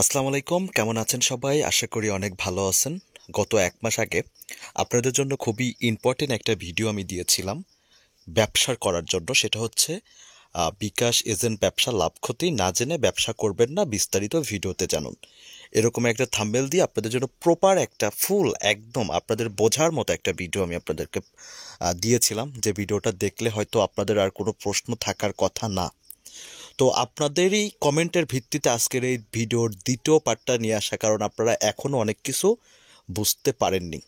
আসসালামু আলাইকুম, কেমন আছেন সবাই? আশা করি অনেক ভালো আছেন। গত ১ মাস আগে আপনাদের জন্য খুবই ইম্পর্টেন্ট একটা ভিডিও আমি দিয়েছিলাম ব্যবসা করার জন্য। সেটা হচ্ছে বিকাশ এজেন্ট ব্যবসা লাভ ক্ষতি না জেনে ব্যবসা করবেন না, বিস্তারিত ভিডিওতে জানুন। এরকম একটা থাম্বনেল দিয়ে আপনাদের জন্য প্রপার একটা ফুল একদম আপনাদের বোঝার মতো একটা ভিডিও আমি আপনাদেরকে দিয়েছিলাম, যে ভিডিওটা দেখলে হয়তো আপনাদের আর কোনো প্রশ্ন থাকার কথা না। তো আপনাদেরই কমেন্টের ভিত্তিতে আজকের এই ভিডিওর দ্বিতীয় পার্টটা নিয়ে আসা, কারণ আপনারা এখনও অনেক কিছু বুঝতে পারেননি,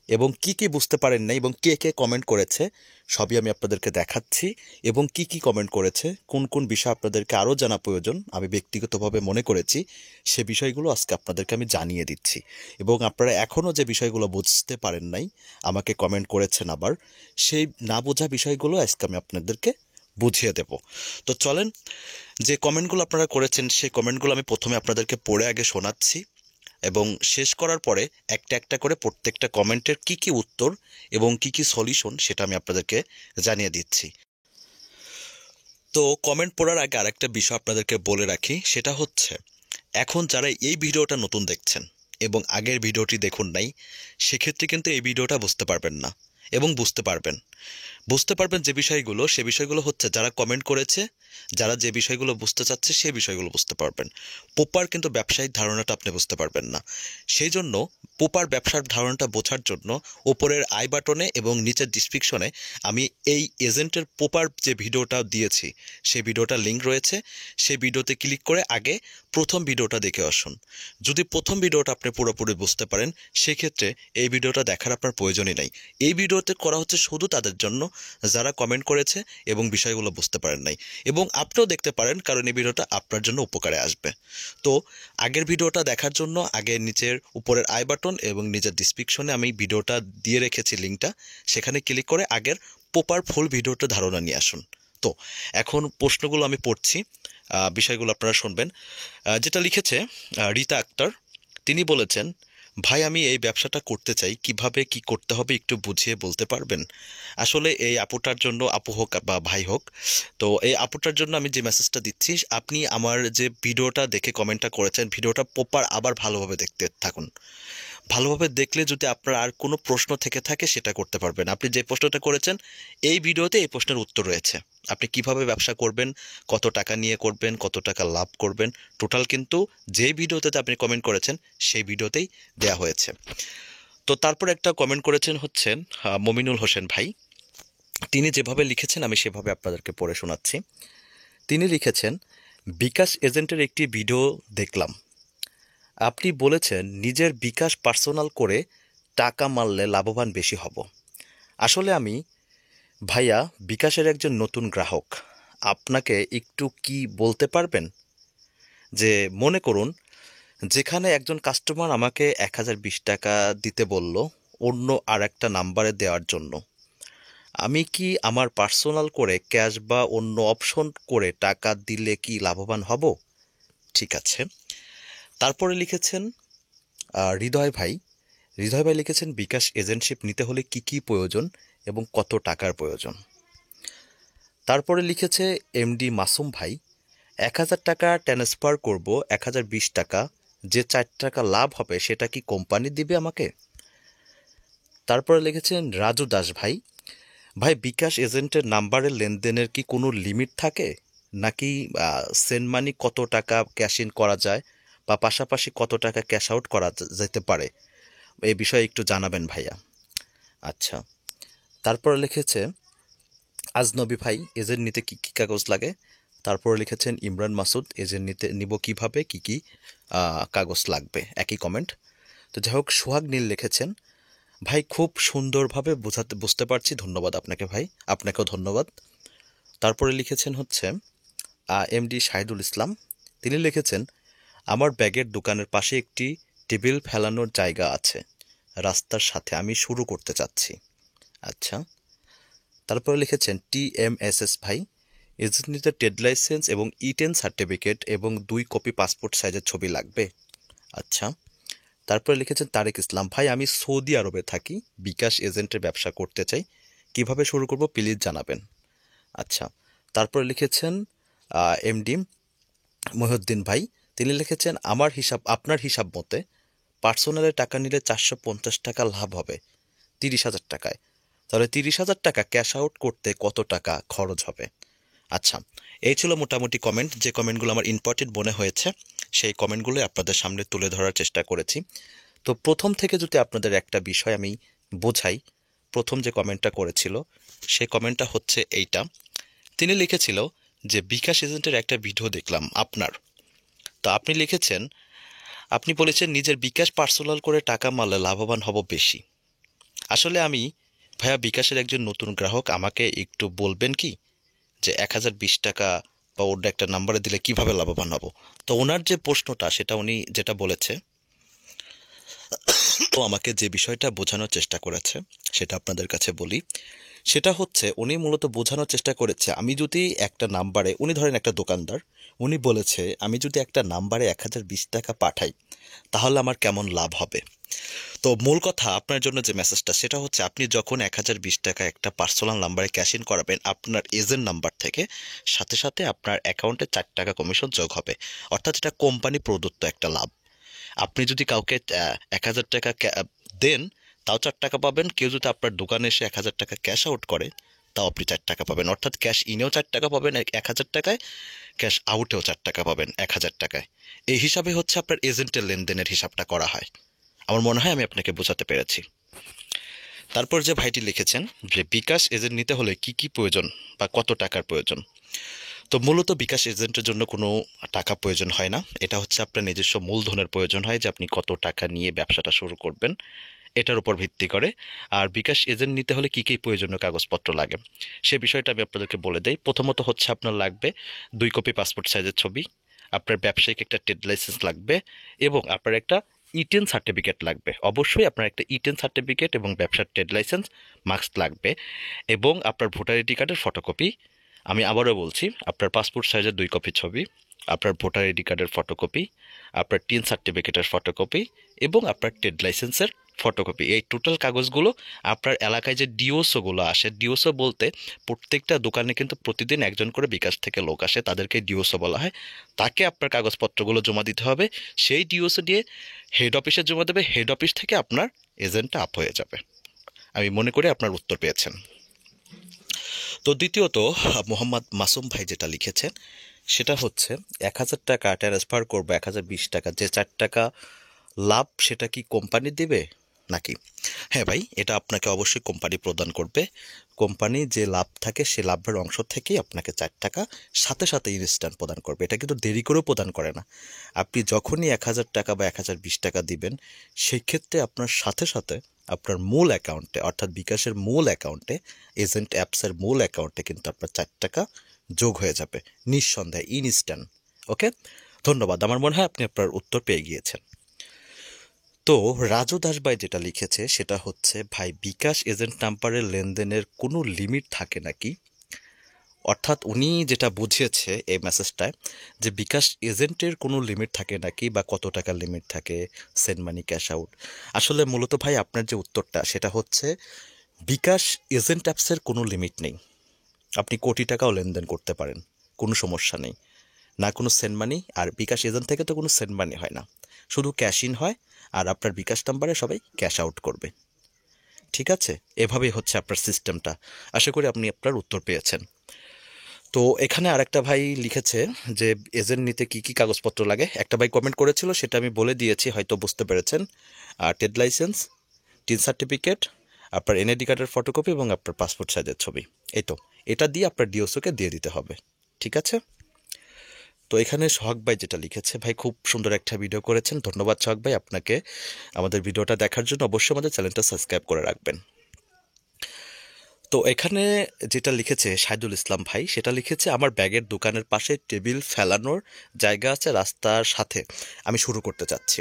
এবং কি কি বুঝতে পারেন নাই এবং কে কে কমেন্ট করেছে সবই আমি আপনাদেরকে দেখাচ্ছি। এবং কি কি কমেন্ট করেছে, কোন কোন বিষয় আপনাদেরকে আরও জানা প্রয়োজন আমি ব্যক্তিগতভাবে মনে করেছি, সে বিষয়গুলো আজকে আপনাদেরকে আমি জানিয়ে দিচ্ছি। এবং আপনারা এখনও যে বিষয়গুলো বুঝতে পারেন নাই, আমাকে কমেন্ট করেছেন আবার, সেই না বোঝা বিষয়গুলো আজকে আমি আপনাদেরকে বুঝিয়ে দেব। তো চলেন, যে কমেন্টগুলো আপনারা করেছেন সেই কমেন্টগুলো আমি প্রথমে আপনাদেরকে পড়ে আগে শোনাচ্ছি, এবং শেষ করার পরে একটা একটা করে প্রত্যেকটা কমেন্টের কি কি উত্তর এবং কি কি সলিউশন সেটা আমি আপনাদেরকে জানিয়ে দিচ্ছি। তো কমেন্ট পড়ার আগে আরেকটা বিষয় আপনাদেরকে বলে রাখি, সেটা হচ্ছে এখন যারা এই ভিডিওটা নতুন দেখছেন এবং আগের ভিডিওটি দেখুন নাই, সেক্ষেত্রে কিন্তু এই ভিডিওটা বুঝতে পারবেন না। এবং বুঝতে পারবেন যে বিষয়গুলো, সে বিষয়গুলো হচ্ছে যারা কমেন্ট করেছে, যারা যে বিষয়গুলো বুঝতে চাচ্ছে সেই বিষয়গুলো বুঝতে পারবেন। প্রপার কিন্তু ব্যবসায়িক ধারণাটা আপনি বুঝতে পারবেন না। সেই জন্য প্রপার ব্যবসার ধারণাটা বোঝার জন্য উপরের আই বাটনে এবং নিচের ডিসক্রিপশনে আমি এই এজেন্টের প্রপার যে ভিডিওটা দিয়েছি সেই ভিডিওটার লিঙ্ক রয়েছে। সেই ভিডিওতে ক্লিক করে আগে প্রথম ভিডিওটা দেখে আসুন। যদি প্রথম ভিডিওটা আপনি পুরোপুরি বুঝতে পারেন, সেক্ষেত্রে এই ভিডিওটা দেখার আপনার প্রয়োজনই নাই। এই ভিডিওতে করা হচ্ছে শুধু তাদের জন্য যারা কমেন্ট করেছে এবং বিষয়গুলো বুঝতে পারেন নাই, এবং আপনিও দেখতে পারেন, কারণ এই ভিডিওটা আপনার জন্য উপকারে আসবে। তো আগের ভিডিওটা দেখার জন্য আগে নিচের উপরের আই বাটন এবং নিচের ডিসক্রিপশনে আমি ভিডিওটা দিয়ে রেখেছি লিঙ্কটা, সেখানে ক্লিক করে আগের প্রপার ফুল ভিডিওটা ধারণা নিয়ে আসুন। তো এখন প্রশ্নগুলো আমি পড়ছি, বিষয়গুলো আপনারা শুনবেন। যেটা লিখেছে রীতা আক্তার, তিনি বলেছেন, ভাই আমি এই ব্যবসাটা করতে চাই, কিভাবে কি করতে হবে একটু বুঝিয়ে বলতে পারবেন? আসলে এই আপুটার জন্য, আপু হোক বা ভাই হোক, তো এই আপুটার জন্য আমি যে মেসেজটা দিচ্ছি, আপনি আমার যে ভিডিওটা দেখে কমেন্টটা করেছেন, ভিডিওটা প্রপার আবার ভালোভাবে দেখতে থাকুন। ভালোভাবে দেখলে যদি আপনার আর কোনো প্রশ্ন থেকে থাকে সেটা করতে পারবেন। আপনি যে প্রশ্নটা করেছেন এই ভিডিওতে এই প্রশ্নের উত্তর রয়েছে। আপনি কিভাবে ব্যবসা করবেন, কত টাকা নিয়ে করবেন, কত টাকা লাভ করবেন, টোটাল কিন্তু যে ভিডিওতে আপনি কমেন্ট করেছেন সেই ভিডিওতেই দেয়া হয়েছে। তো তারপর একটা কমেন্ট করেছেন হচ্ছেন মমিনুল হোসেন ভাই। তিনি যেভাবে লিখেছেন আমি সেভাবে আপনাদেরকে পড়ে শোনাচ্ছি। তিনি লিখেছেন, বিকাশ এজেন্টের একটি ভিডিও দেখলাম, আপনি বলেছেন নিজের বিকাশ পার্সোনাল করে টাকা মারলে লাভবান বেশি হব। আসলে আমি ভাইয়া বিকাশের একজন নতুন গ্রাহক, আপনাকে একটু কি বলতে পারবেন? যে মনে করুন, যেখানে একজন কাস্টমার আমাকে 1020 টাকা দিতে বলল অন্য আর একটা নাম্বারে দেওয়ার জন্য, আমি কি আমার পার্সোনাল করে ক্যাশ বা অন্য অপশন করে টাকা দিলে কি লাভবান হব? ঠিক আছে। তারপরে লিখেছেন হৃদয় ভাই লিখেছেন, বিকাশ এজেন্টশিপ নিতে হলে কি কি প্রয়োজন এবং কত টাকার প্রয়োজন? তারপরে লিখেছে এমডি মাসুম ভাই, 1000 টাকা ট্রান্সফার করব, 1020 টাকা, যে 4 টাকা লাভ হবে সেটা কি কোম্পানি দিবে আমাকে? তারপরে লিখেছেন রাজু দাস ভাই, ভাই বিকাশ এজেন্টের নাম্বারের লেনদেনের কি কোনো লিমিট থাকে, নাকি সেন্ড মানি কত টাকা ক্যাশ ইন করা যায় বা পাশাপাশি কত টাকা ক্যাশ আউট করা যেতে পারে, এই বিষয়ে একটু জানাবেন ভাইয়া। আচ্ছা। তারপরে লিখেছে আজনবী ভাই, এজেন্ট নিতে কী কী কাগজ লাগে? তারপরে লিখেছেন ইমরান মাসুদ, এজেন্ট নিব কিভাবে, কি কি কাগজ লাগবে, একই কমেন্ট। তো যাই হোক, সোহাগ নীল লিখেছেন, ভাই খুব সুন্দরভাবে বুঝতে পারছি, ধন্যবাদ আপনাকে ভাই, আপনাকেও ধন্যবাদ। তারপরে লিখেছেন হচ্ছে এমডি শাহিদুল ইসলাম, তিনি লিখেছেন, আমার ব্যাগের দোকানের পাশে একটি টেবিল ফেলানোর জায়গা আছে রাস্তার সাথে, আমি শুরু করতে চাচ্ছি। আচ্ছা। তারপরে লিখেছেন টিএমএসএস ভাই, এজেন্ট নিতে ট্রেড লাইসেন্স এবং ই10 সার্টিফিকেট এবং 2 কপি পাসপোর্ট সাইজের ছবি লাগবে। আচ্ছা। তারপরে লিখেছেন তারেক ইসলাম, ভাই আমি সৌদি আরবে থাকি, বিকাশ এজেন্টের ব্যবসা করতে চাই, কিভাবে শুরু করব প্লিজ জানাবেন। আচ্ছা। তারপরে লিখেছেন এমডি মহিউদ্দিন ভাই, তিনি লিখেছেন আপনার হিসাব মতে পার্সোনালের টাকা নিলে 450 টাকা লাভ হবে 30,000 টাকায়। তাহলে 30,000 টাকা ক্যাশ আউট করতে কত টাকা খরচ হবে? আচ্ছা, এই ছিল মোটামুটি কমেন্ট। যে কমেন্টগুলো আমার ইম্পর্টেন্ট মনে হয়েছে সেই কমেন্টগুলো আপনাদের সামনে তুলে ধরার চেষ্টা করেছি। তো প্রথম থেকে যদি আপনাদের একটা বিষয় আমি বোঝাই, প্রথম যে কমেন্টটা করেছিল সেই কমেন্টটা হচ্ছে এইটা। তিনি লিখেছিল যে বিকাশ এজেন্টের একটা ভিডিও দেখলাম আপনার। তো আপনি লিখেছেন, আপনি বলেছেন নিজের বিকাশ পার্সোনাল করে টাকা মারলে লাভবান হব বেশি। আসলে আমি ভাইয়া বিকাশের একজন নতুন গ্রাহক, আমাকে একটু বলবেন কি যে 1020 টাকা বা ওর একটা নাম্বারে দিলে কিভাবে লাভবান হব? তো ওনার যে প্রশ্নটা সেটা উনি যেটা বলেছে, তো আমাকে যে বিষয়টা বোঝানোর চেষ্টা করেছে সেটা আপনাদের কাছে বলি। সেটা হচ্ছে উনি মূলত বোঝানোর চেষ্টা করেছে, আমি যদি একটা নাম্বারে, উনি ধরেন একটা দোকানদার, উনি বলেছে আমি যদি একটা নাম্বারে 1020 টাকা পাঠাই তাহলে আমার কেমন লাভ হবে। তো মূল কথা আপনার জন্য যে মেসেজটা সেটা হচ্ছে, আপনি যখন 1020 টাকা একটা পার্সোনাল নাম্বারে ক্যাশ ইন করাবেন আপনার এজেন্ট নাম্বার থেকে, সাথে সাথে আপনার অ্যাকাউন্টে 4 টাকা কমিশন যোগ হবে। অর্থাৎ এটা কোম্পানি প্রদত্ত একটা লাভ। আপনি যদি কাউকে 1000 টাকা দেন তাও 4 টাকা পাবেন। কেউ যদি আপনার দোকানে এসে 1000 টাকা ক্যাশ আউট করে তাও আপনি 4 টাকা পাবেন। অর্থাৎ ক্যাশ ইনেও 4 টাকা পাবেন 1000 টাকায়, ক্যাশ আউটেও 4 টাকা পাবেন 1000 টাকায়। এই হিসাবে হচ্ছে আপনার এজেন্টের লেনদেনের হিসাবটা করা হয়। আমার মনে হয় আমি আপনাকে বোঝাতে পেরেছি। তারপর যে ভাইটি লিখেছেন যে বিকাশ এজেন্ট নিতে হলে কি কি প্রয়োজন বা কত টাকার প্রয়োজন। তো মূলত বিকাশ এজেন্টের জন্য কোনো টাকা প্রয়োজন হয় না। এটা হচ্ছে আপনার নিজস্ব মূলধনের প্রয়োজন হয়, যে আপনি কত টাকা নিয়ে ব্যবসাটা শুরু করবেন এটার উপর ভিত্তি করে। আর বিকাশ এজেন্ট নিতে হলে কী কী প্রয়োজনীয় কাগজপত্র লাগে সে বিষয়টা আমি আপনাদেরকে বলে দেই। প্রথমত হচ্ছে আপনার লাগবে 2 কপি পাসপোর্ট সাইজের ছবি, আপনার ব্যবসায়িক একটা ট্রেড লাইসেন্স লাগবে, এবং আপনার একটা ইটেন সার্টিফিকেট লাগবে। অবশ্যই আপনার একটা ইটেন সার্টিফিকেট এবং ব্যবসার ট্রেড লাইসেন্স মাস্ক লাগবে, এবং আপনার ভোটার আইডি কার্ডের ফটোকপি। আমি আবারও বলছি, আপনার পাসপোর্ট সাইজের 2 কপি ছবি, আপনার ভোটার আইডি কার্ডের ফটোকপি, আপনার টিন সার্টিফিকেটের ফটোকপি এবং আপনার ট্রেড লাইসেন্সের ফটোকপি। এই টোটাল কাগজগুলো আপনার এলাকায় যে ডিওসোগুলো আসে, ডিওসো বলতে প্রত্যেকটা দোকানে কিন্তু প্রতিদিন একজন করে বিকাশ থেকে লোক আসে, তাদেরকে ডিওসো বলা হয়। তাকে আপনার কাগজপত্রগুলো জমা দিতে হবে। সেই ডিওসো দিয়ে হেড অফিসে জমা দেবে, হেড অফিস থেকে আপনার এজেন্টটা আপ হয়ে যাবে। আমি মনে করি আপনার উত্তর পেয়েছেন। তো দ্বিতীয়ত মোহাম্মদ মাসুম ভাই যেটা লিখেছেন সেটা হচ্ছে 1000 টাকা ট্রান্সফার করবো 1020 টাকা, যে 4 টাকা লাভ সেটা কি কোম্পানি দেবে নাকি? হ্যাঁ ভাই, এটা আপনাকে অবশ্যই কোম্পানি প্রদান করবে। কোম্পানি যে লাভ থাকে সে লাভের অংশ থেকেই আপনাকে 4 টাকা সাথে সাথে ইনস্ট্যান্ট প্রদান করবে। এটা কিন্তু দেরি করেও প্রদান করে না। আপনি যখনই 1000 টাকা বা 1020 টাকা দিবেন সেই ক্ষেত্রে আপনার সাথে সাথে আপনার মূল অ্যাকাউন্টে, অর্থাৎ বিকাশের মূল অ্যাকাউন্টে, এজেন্ট অ্যাপসের মূল অ্যাকাউন্টে কিন্তু আপনার 4 টাকা যোগ হয়ে যাবে নিঃসন্দেহে, ইনস্ট্যান্ট। ওকে, ধন্যবাদ। আমার মনে হয় আপনি আপনার উত্তর পেয়ে গিয়েছেন। তো রাজু দাস ভাই যেটা লিখেছে সেটা হচ্ছে, ভাই বিকাশ এজেন্ট নাম্বারের লেনদেনের কোনো লিমিট থাকে নাকি? অর্থাৎ উনি যেটা বুঝিয়েছে এই মেসেজটায়, যে বিকাশ এজেন্টের কোনো লিমিট থাকে নাকি বা কত টাকার লিমিট থাকে, সেন্ড মানি, ক্যাশ আউট। আসলে মূলত ভাই আপনার যে উত্তরটা সেটা হচ্ছে, বিকাশ এজেন্ট অ্যাপসের কোনো লিমিট নেই। আপনি কোটি টাকাও লেনদেন করতে পারেন, কোনো সমস্যা নেই। না কোনো সেন্ড মানি, আর বিকাশ এজেন্ট থেকে তো কোনো সেন্ড মানি হয় না, শুধু ক্যাশ ইন হয়, আর আপনার বিকাশ নাম্বারে সবাই ক্যাশ আউট করবে। ঠিক আছে, এভাবেই হচ্ছে আপনার সিস্টেমটা। আশা করি আপনি আপনার উত্তর পেয়েছেন। তো এখানে আরেকটা ভাই লিখেছে যে এজেন্ট নিতে কি কি কাগজপত্র লাগে। একটা ভাই কমেন্ট করেছিল, সেটা আমি বলে দিয়েছি, হয়তো বুঝতে পেরেছেন। ট্রেড লাইসেন্স, টিন সার্টিফিকেট, আপনার এনআইডি কার্ডের ফটোকপি এবং আপনার পাসপোর্ট সাইজের ছবি। এই তো, এটা দিয়ে আপনার ডিওসোকে দিয়ে দিতে হবে। ঠিক আছে। তো এখানে সোহাগ ভাই যেটা লিখেছে, ভাই খুব সুন্দর একটা ভিডিও করেছেন, ধন্যবাদ সোহাগ ভাই আপনাকে আমাদের ভিডিওটা দেখার জন্য। অবশ্যই আমাদের চ্যানেলটা সাবস্ক্রাইব করে রাখবেন। তো এখানে যেটা লিখেছে শাহিদুল ইসলাম ভাই, সেটা লিখেছে, আমার ব্যাগের দোকানের পাশে টেবিল ফেলানোর জায়গা আছে রাস্তার সাথে, আমি শুরু করতে চাচ্ছি।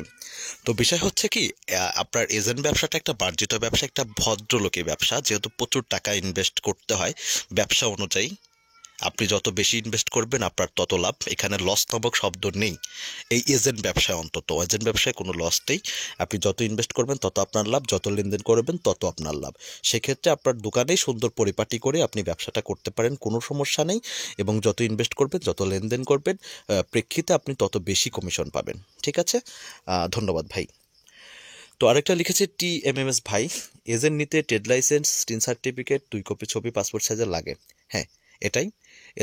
তো বিষয় হচ্ছে কি, আপনার এজেন্ট ব্যবসাটা একটা বার্জিত ব্যবসা, একটা ভদ্রলোকের ব্যবসা, যেহেতু প্রচুর টাকা ইনভেস্ট করতে হয় ব্যবসা অনুযায়ী। আপনি যত বেশি ইনভেস্ট করবেন আপনার তত লাভ। এখানে লস নামক শব্দ নেই, এই এজেন্ট ব্যবসায় অন্তত। এজেন্ট ব্যবসায় কোনো লস নেই। আপনি যত ইনভেস্ট করবেন তত আপনার লাভ, যত লেনদেন করবেন তত আপনার লাভ। সেক্ষেত্রে আপনার দোকানেই সুন্দর পরিপাটি করে আপনি ব্যবসাটা করতে পারেন, কোনো সমস্যা নেই। এবং যত ইনভেস্ট করবেন, যত লেনদেন করবেন, প্রেক্ষিতে আপনি তত বেশি কমিশন পাবেন। ঠিক আছে, ধন্যবাদ ভাই। তো আরেকটা লিখেছে TMMS ভাই, এজেন্ট নিতে trade licence, tin certificate, 2 copy ছবি, পাসপোর্ট সাইজের লাগে। হ্যাঁ, এটাই।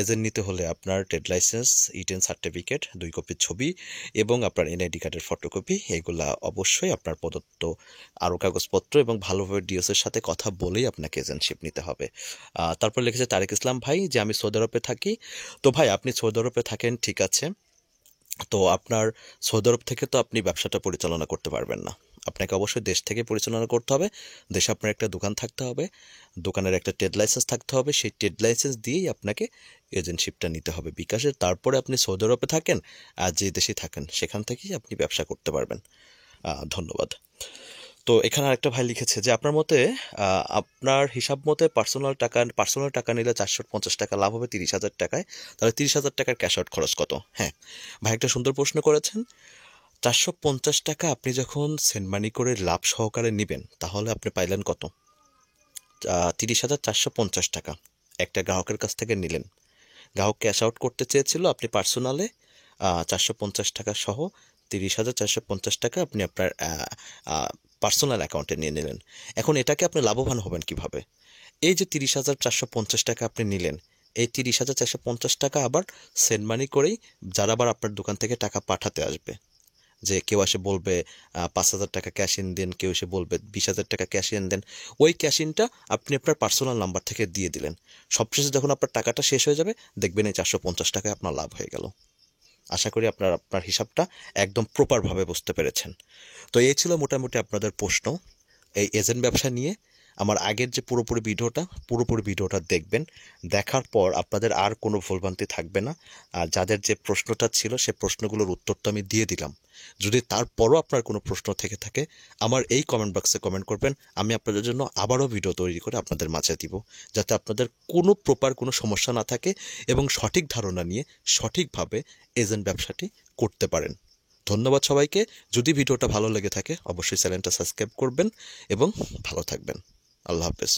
এজেন্ট নিতে হলে আপনার ট্রেড লাইসেন্স, ই10 সার্টিফিকেট, 2 কপি ছবি এবং আপনার NID কার্ডের ফটোকপি, এগুলা অবশ্যই আপনার প্রদত্ত আরও কাগজপত্র এবং ভালোভাবে ডিওসের সাথে কথা বলেই আপনাকে এজেন্টশিপ নিতে হবে। তারপর লিখেছে তারেক ইসলাম ভাই যে আমি সৌদি আরবে থাকি। তো ভাই আপনি সৌদি আরবে থাকেন, ঠিক আছে। তো আপনার সৌদি আরব থেকে তো আপনি ব্যবসাটা পরিচালনা করতে পারবেন না। আপনাকে অবশ্যই দেশ থেকে পরিচালনা করতে হবে। দেশে আপনার একটা দোকান থাকতে হবে, দোকানের একটা ট্রেড লাইসেন্স থাকতে হবে। সেই ট্রেড লাইসেন্স দিয়েই আপনাকে এজেন্টশিপটা নিতে হবে বিকাশের। তারপরে আপনি সৌদি আরবে থাকেন আর যে দেশে থাকেন সেখান থেকেই আপনি ব্যবসা করতে পারবেন। ধন্যবাদ। তো এখানে আরেকটা ভাই লিখেছে যে আপনার মতে আপনার হিসাব মতে পার্সোনাল টাকা নিলে 450 টাকা লাভ হবে 30,000 টাকায়, তাহলে 30,000 টাকার ক্যাশ আউট খরচ কত? হ্যাঁ ভাই, একটা সুন্দর প্রশ্ন করেছেন। 450 টাকা আপনি যখন সেন্ড মানি করে লাভ সহকারে নেবেন তাহলে আপনি পাইলেন কত? 30,450 টাকা একটা গ্রাহকের কাছ থেকে নিলেন। গ্রাহক ক্যাশ আউট করতে চেয়েছিল, আপনি পার্সোনালে 450 টাকা সহ 30,450 টাকা আপনি আপনার পার্সোনাল অ্যাকাউন্টে নিয়ে নিলেন। এখন এটাকে আপনি লাভবান হবেন কিভাবে? এই যে 30,450 টাকা আপনি নিলেন, এই 30,450 টাকা আবার সেন্ড মানি করেই যারা আবার আপনার দোকান থেকে টাকা পাঠাতে আসবে, যে কেউ এসে বলবে 5,000 টাকা ক্যাশ ইন দেন, কেউ এসে বলবে 20,000 টাকা ক্যাশ ইন দেন, ওই ক্যাশ ইনটা আপনি আপনার পার্সোনাল নাম্বার থেকে দিয়ে দিলেন। সবশেষে যখন আপনার টাকাটা শেষ হয়ে যাবে দেখবেন এই 450 টাকায় আপনার লাভ হয়ে গেল। আশা করি আপনার হিসাবটা একদম প্রপারভাবে বুঝতে পেরেছেন। তো এই ছিল মোটামুটি আপনাদের প্রশ্ন এই এজেন্ট ব্যবসা নিয়ে। আমার আগের যে পুরোপুরি ভিডিওটা দেখবেন। দেখার পর আপনাদের আর কোনো ভুলভ্রান্তি থাকবে না। আর যাদের যে প্রশ্নটা ছিল সে প্রশ্নগুলোর উত্তর তো আমি দিয়ে দিলাম। যদি তারপরও আপনার কোনো প্রশ্ন থেকে থাকে আমার এই কমেন্ট বক্সে কমেন্ট করবেন। আমি আপনাদের জন্য আবারও ভিডিও তৈরি করে আপনাদের মাঝে দিব, যাতে আপনাদের কোনো সমস্যা না থাকে এবং সঠিক ধারণা নিয়ে সঠিকভাবে এজেন্ট ব্যবসাটি করতে পারেন। ধন্যবাদ সবাইকে। যদি ভিডিওটা ভালো লেগে থাকে অবশ্যই চ্যানেলটা সাবস্ক্রাইব করবেন এবং ভালো থাকবেন। আল্লাহ হাফেজ।